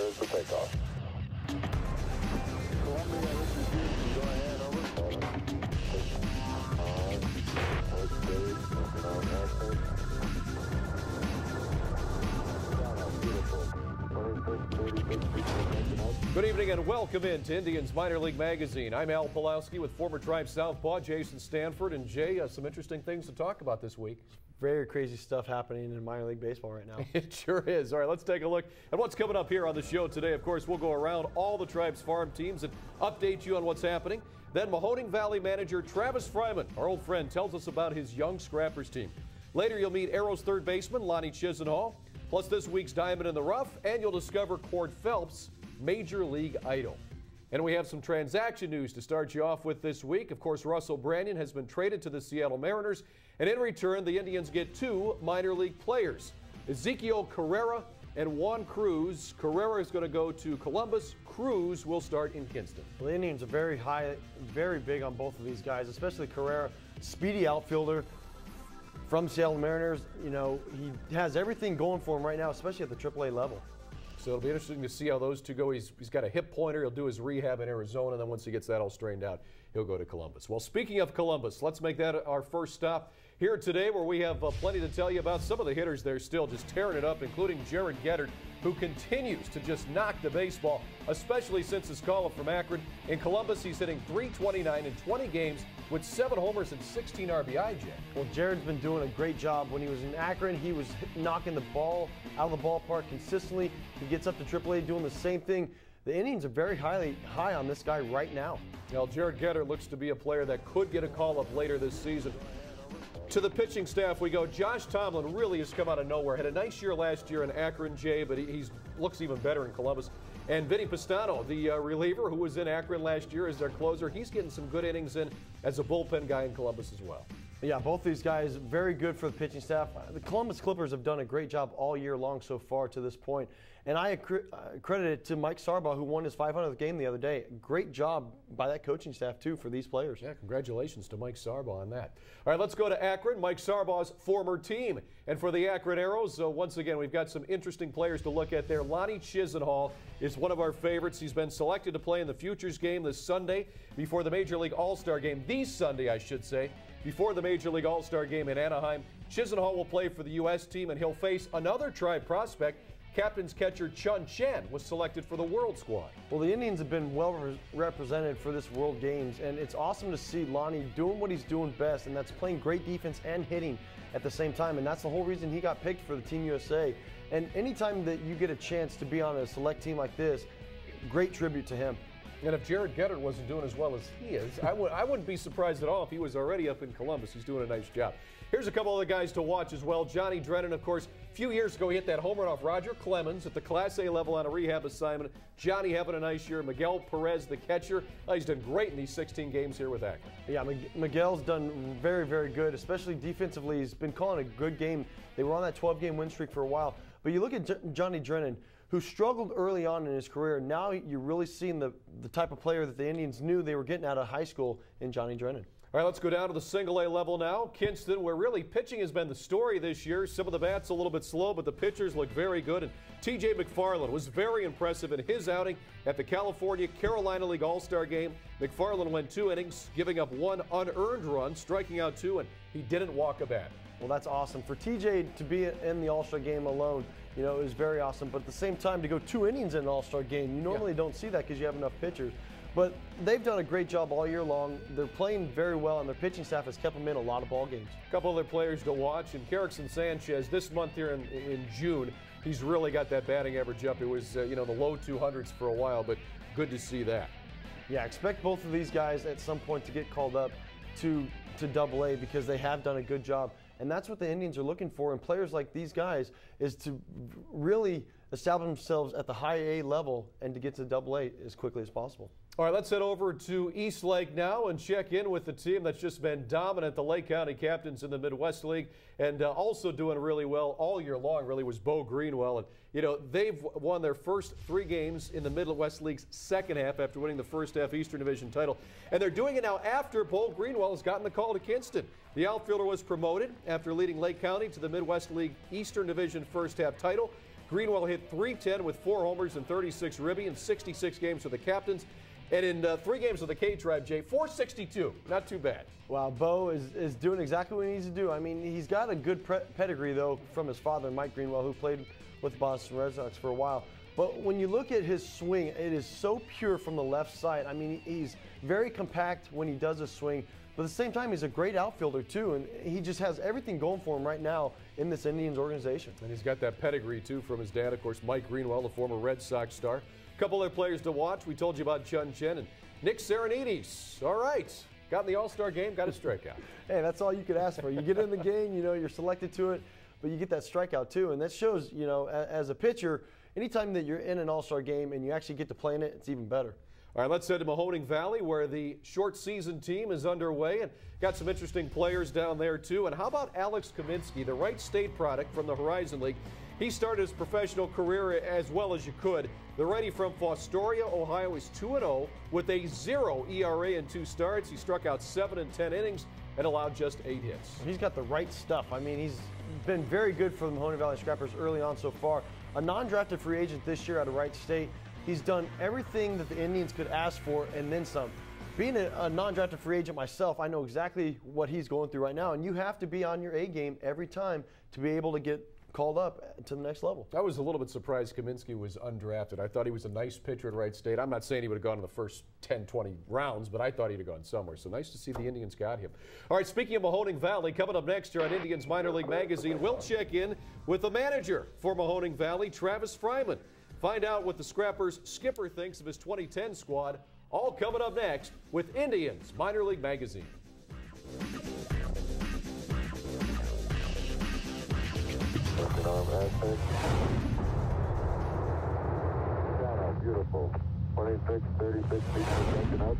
cleared for takeoff. Columbia, this is Kinston. Go ahead, over. Good evening and welcome in to Indians Minor League Magazine. I'm Al Pulowski with former Tribe Southpaw Jason Stanford. And Jay, some interesting things to talk about this week. Very crazy stuff happening in minor league baseball right now. It sure is. All right, let's take a look at what's coming up here on the show today. Of course, we'll go around all the Tribe's farm teams and update you on what's happening. Then Mahoning Valley manager Travis Fryman, our old friend, tells us about his young Scrappers team. Later, you'll meet Aeros third baseman Lonnie Chisenhall, plus this week's Diamond in the Rough, and you'll discover Cord Phelps' Major League Idol. And we have some transaction news to start you off with this week. Of course, Russell Branyan has been traded to the Seattle Mariners, and in return, the Indians get two minor league players, Ezequiel Carrera and Juan Cruz. Carrera is going to go to Columbus. Cruz will start in Kinston. Well, the Indians are very big on both of these guys, especially Carrera, speedy outfielder from Seattle Mariners. You know, he has everything going for him right now, especially at the AAA level. So it'll be interesting to see how those two go. He's got a hip pointer. He'll do his rehab in Arizona, and then once he gets that all straightened out, he'll go to Columbus. Well, speaking of Columbus, let's make that our first stop here today, where we have plenty to tell you about. Some of the hitters there still just tearing it up, including Jared Gettard, who continues to just knock the baseball, especially since his call-up from Akron. In Columbus, he's hitting .329 in 20 games with 7 homers and 16 RBI, Jay. Well, Jared's been doing a great job. When he was in Akron, he was knocking the ball out of the ballpark consistently. He gets up to AAA doing the same thing. The Indians are very high on this guy right now. Well, Jared Gettard looks to be a player that could get a call-up later this season. To the pitching staff we go. Josh Tomlin really has come out of nowhere. Had a nice year last year in Akron, Jay, but he looks even better in Columbus. And Vinny Pastano, the reliever who was in Akron last year as their closer, he's getting some good innings in as a bullpen guy in Columbus as well. Yeah, both these guys very good for the pitching staff. The Columbus Clippers have done a great job all year long so far to this point. And I credit it to Mike Sarbaugh, who won his 500th game the other day. Great job by that coaching staff, too, for these players. Yeah, congratulations to Mike Sarbaugh on that. All right, let's go to Akron, Mike Sarbaugh's former team. And for the Akron Aeros, once again, we've got some interesting players to look at there. Lonnie Chisenhall is one of our favorites. He's been selected to play in the Futures game this Sunday before the Major League All-Star game. This Sunday, I should say, before the Major League All-Star game in Anaheim. Chisenhall will play for the U.S. team, and he'll face another Tribe prospect. Captain's catcher Chun Chen was selected for the World Squad. Well, the Indians have been well represented for this World Games, and it's awesome to see Lonnie doing what he's doing best, and that's playing great defense and hitting at the same time, and that's the whole reason he got picked for the Team USA. And anytime that you get a chance to be on a select team like this, great tribute to him. And if Jared Gettard wasn't doing as well as he is, I wouldn't be surprised at all if he was already up in Columbus. He's doing a nice job. Here's a couple other guys to watch as well. Johnny Drennan, of course, a few years ago he hit that home run off Roger Clemens at the Class A level on a rehab assignment. Johnny having a nice year. Miguel Perez, the catcher, he's done great in these 16 games here with Akron. Yeah, Miguel's done very, very good, especially defensively. He's been calling a good game. They were on that 12-game win streak for a while. But you look at Johnny Drennan, who struggled early on in his career. Now you're really seeing the type of player that the Indians knew they were getting out of high school in Johnny Drennan. All right, let's go down to the single-A level now. Kinston, where really pitching has been the story this year. Some of the bats a little bit slow, but the pitchers look very good. And T.J. McFarland was very impressive in his outing at the California-Carolina League All-Star game. McFarland went 2 innings, giving up 1 unearned run, striking out 2, and he didn't walk a bat. Well, that's awesome. For T.J. to be in the All-Star game alone, you know, it was very awesome. But at the same time, to go 2 innings in an All-Star game, you normally don't see that because you have enough pitchers. But they've done a great job all year long. They're playing very well, and their pitching staff has kept them in a lot of ball games. A couple other players to watch, and Kerrickson Sanchez this month here in June, he's really got that batting average up. It was, the low 200s for a while, but good to see that. Yeah, expect both of these guys at some point to get called up to AA because they have done a good job. And that's what the Indians are looking for in players like these guys, is to really establish themselves at the high A level and to get to AA as quickly as possible. All right, let's head over to Eastlake now and check in with the team that's just been dominant, the Lake County Captains in the Midwest League, and also doing really well all year long, really, was Bo Greenwell. And, they've won their first 3 games in the Midwest League's second half after winning the first half Eastern Division title. And they're doing it now after Bo Greenwell has gotten the call to Kinston. The outfielder was promoted after leading Lake County to the Midwest League Eastern Division first half title. Greenwell hit .310 with 4 homers and 36 ribby in 66 games for the Captains. And in 3 games with the K-Tribe, Jay, .462. Not too bad. Wow, Bo is doing exactly what he needs to do. I mean, he's got a good pedigree, though, from his father, Mike Greenwell, who played with the Boston Red Sox for a while. But when you look at his swing, it is so pure from the left side. I mean, he's very compact when he does his swing. But at the same time, he's a great outfielder, too. And he just has everything going for him right now in this Indians organization. And he's got that pedigree, too, from his dad, of course, Mike Greenwell, the former Red Sox star. A couple other players to watch. We told you about Chun Chen and Nick Serenides. All right. Got in the All-Star game, got a strikeout. Hey, that's all you could ask for. You get in the game, you're selected to it, but you get that strikeout, too. And that shows, as a pitcher, anytime that you're in an All-Star game and you actually get to play in it, it's even better. All right, let's head to Mahoning Valley, where the short season team is underway, and got some interesting players down there, too. And how about Alex Kaminsky, the Wright State product from the Horizon League? He started his professional career as well as you could. The righty from Fostoria, Ohio, is 2-0 with a 0 ERA in 2 starts. He struck out 7 in 10 innings and allowed just 8 hits. He's got the right stuff. I mean, he's been very good for the Mahoning Valley Scrappers early on so far. A non-drafted free agent this year out of Wright State. He's done everything that the Indians could ask for and then some. Being a non-drafted free agent myself, I know exactly what he's going through right now, and you have to be on your A game every time to be able to get called up to the next level. I was a little bit surprised Kaminsky was undrafted. I thought he was a nice pitcher at Wright State. I'm not saying he would have gone in the first 10, 20 rounds, but I thought he'd have gone somewhere. So nice to see the Indians got him. All right, speaking of Mahoning Valley, coming up next here on Indians Minor League Magazine, we'll check in with the manager for Mahoning Valley, Travis Fryman. Find out what the Scrappers' skipper thinks of his 2010 squad. All coming up next with Indians Minor League Magazine. Beautiful. 26, 36 feet per second up.